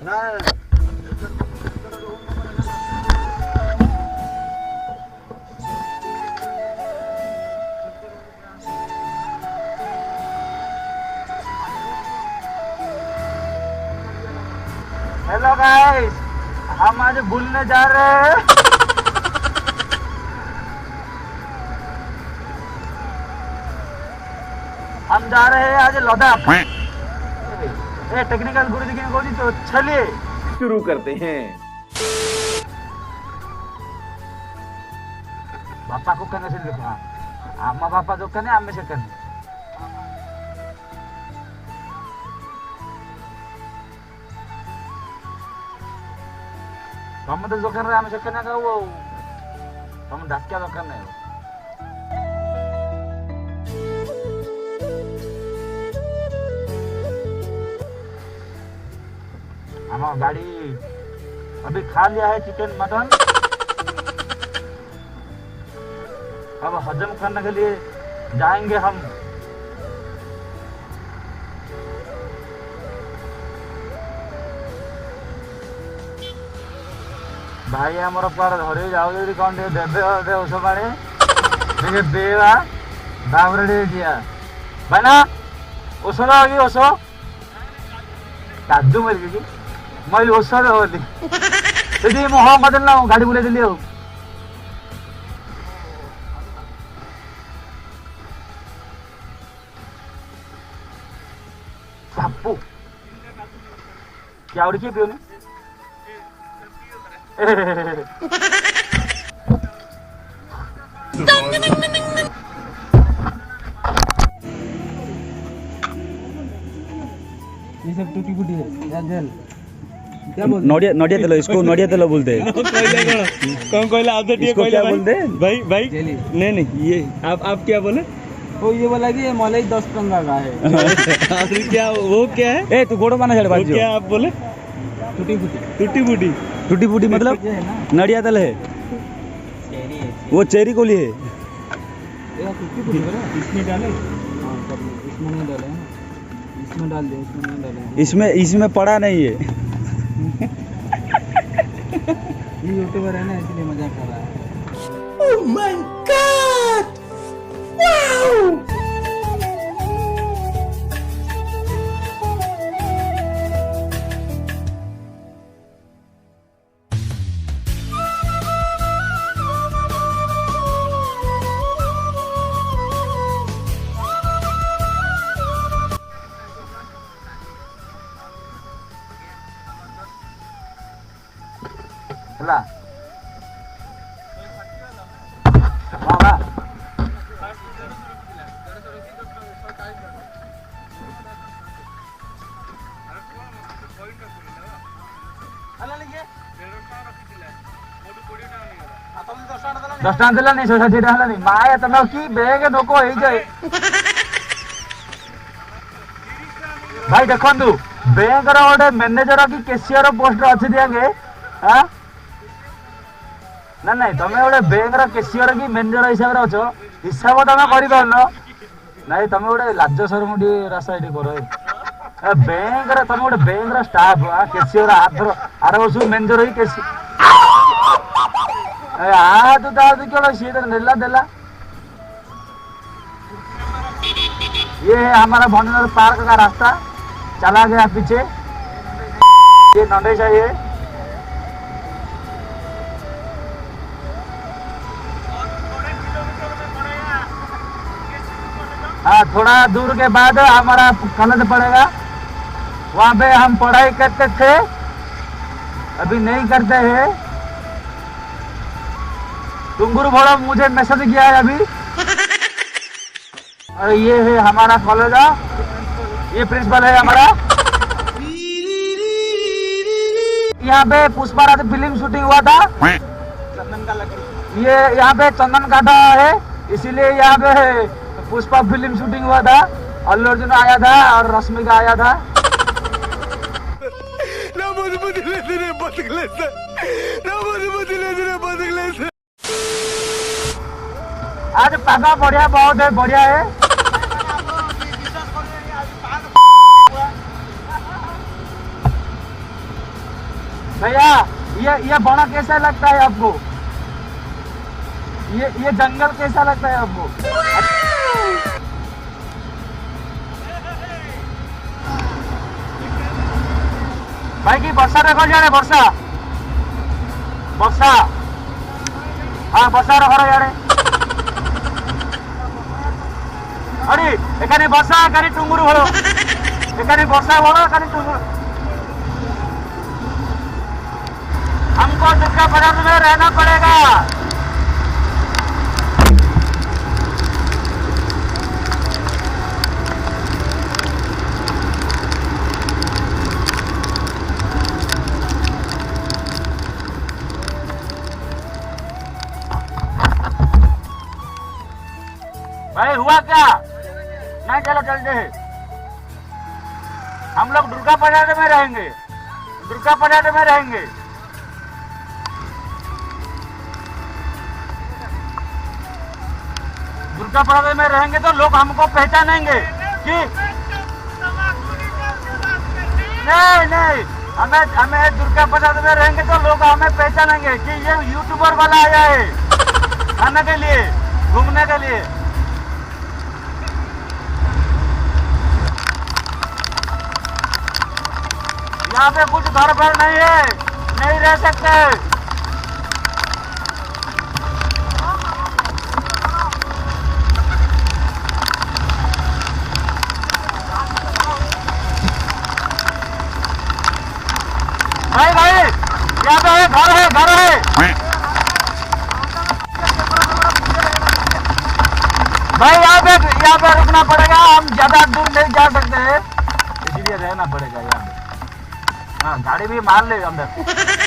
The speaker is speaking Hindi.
ना हेलो गाइस, हम आज बुलने जा रहे हैं। हम जा रहे हैं आज लद्दाख। ये टेक्निकल गुरु जी को तो चलिए शुरू करते हैं। बापा को कहने से देखा आमा बापा जो कहने आमे से कहने हम तो जो कर रहे आमे से कहने का वो हम डाक्या जो करने हो। हमारा गाड़ी अभी खा लिया है चिकन मटन। अब हजम करने के लिए जाएंगे हम। भाई हमारा पर धरी जाओ जल्दी कौन दे दे उस पानी देखिए देवा दावरे दे दिया भाई ना उसो ना होगी उसो काजू मर गई मैं उसो दे होली यदि मोह बदलना गाड़ी बुले दिली हो बापू क्या उड़ के पियो ने ये सब टूटी फूटी है या जेल क्या बोलते नोडिया नोडिया तेलो इसको नोडिया तेलो बोलते हैं कौन कोयला आप तो इसको क्या बोलते हैं भाई भाई नहीं नहीं ये आप क्या बोले वो ये बोला कि मलाई 10 टंगा का है और क्या वो क्या है ए तू घोड़ो बना छड़ बाजू क्या आप बोले टूटी फूटी टूटी फूटी मतलब नडिया तेल है वो चेरी कोली है इसमें डाले इसमें नहीं डाले इसमें डाल दे इसमें नहीं डाले इसमें पड़ा नहीं है ये यूट्यूबर है ना इसलिए मजाक कर रहा है। Oh my God! Wow! चला वाह वाह दस टाइम दिला नहीं 60 टाइम नहीं माया तब की बेग धोको हो जाए भाई देखु बैंक गोटे मैनेजर कि कैशियर पोस्ट अच्छी दिए हाँ ना नहीं तुम गोटे बैंक कैशियर कि मैनेजर हिसाब से अच्छो हिसाब तुम कर नहीं तुम गोटे लाज शरम रास्ता ये कर बैंक तुम गोटे बैंक स्टाफ कैशियर आर वर्ष मैनेजर ही कैशियर क्यों सी तो नेला देला ये है हमारा भंडनगर पार्क का रास्ता चला गया पीछे ये नंदेशा ये हाँ थोड़ा दूर के बाद हमारा कॉलेज पड़ेगा वहाँ पे हम पढ़ाई करते थे अभी नहीं करते हैं। टुंगुरु भोड़ा मुझे मैसेज किया है अभी और ये है हमारा कॉलेज ये प्रिंसिपल है हमारा। यहाँ पे पुष्पा फिल्म शूटिंग हुआ था ये यहाँ पे चंदन काटा है इसीलिए यहाँ पे पुष्पा फिल्म शूटिंग हुआ था। अल्लू अर्जुन आया था और रश्मिका आया था। आज पागा बढ़िया बहुत है बढ़िया है। भैया ये बड़ा कैसा लगता है आपको? ये जंगल कैसा लगता है आपको? भाई की वर्षा देखो जाने वर्षा वर्षा हाँ वर्षा रखो जाने अरे এখানে বর্ষা এখানে টুঙ্গুরু হলো এখানে বর্ষা হলো এখানে টুঙ্গুরু हमको दुर्गा पदार्थ में रहना पड़ेगा भाई हुआ क्या नहीं चलो चलते हैं हम लोग दुर्गा पदार्थ में रहेंगे दुर्गा पदार्थ में रहेंगे दुर्गा पदार्थ में रहेंगे तो लोग हमको पहचानेंगे कि नहीं हमें दुर्गा पदार्थ में रहेंगे तो लोग हमें पहचानेंगे कि ये यूट्यूबर वाला आया है खाने के लिए घूमने के लिए यहाँ पे कुछ घर भर नहीं है नहीं रह सकते भाई यहाँ पे घर है भाई यहाँ पे रुकना पड़ेगा हम ज्यादा दूर नहीं जा सकते इसलिए रहना पड़ेगा यहाँ पे हाँ गाड़ी भी मार ले अंदर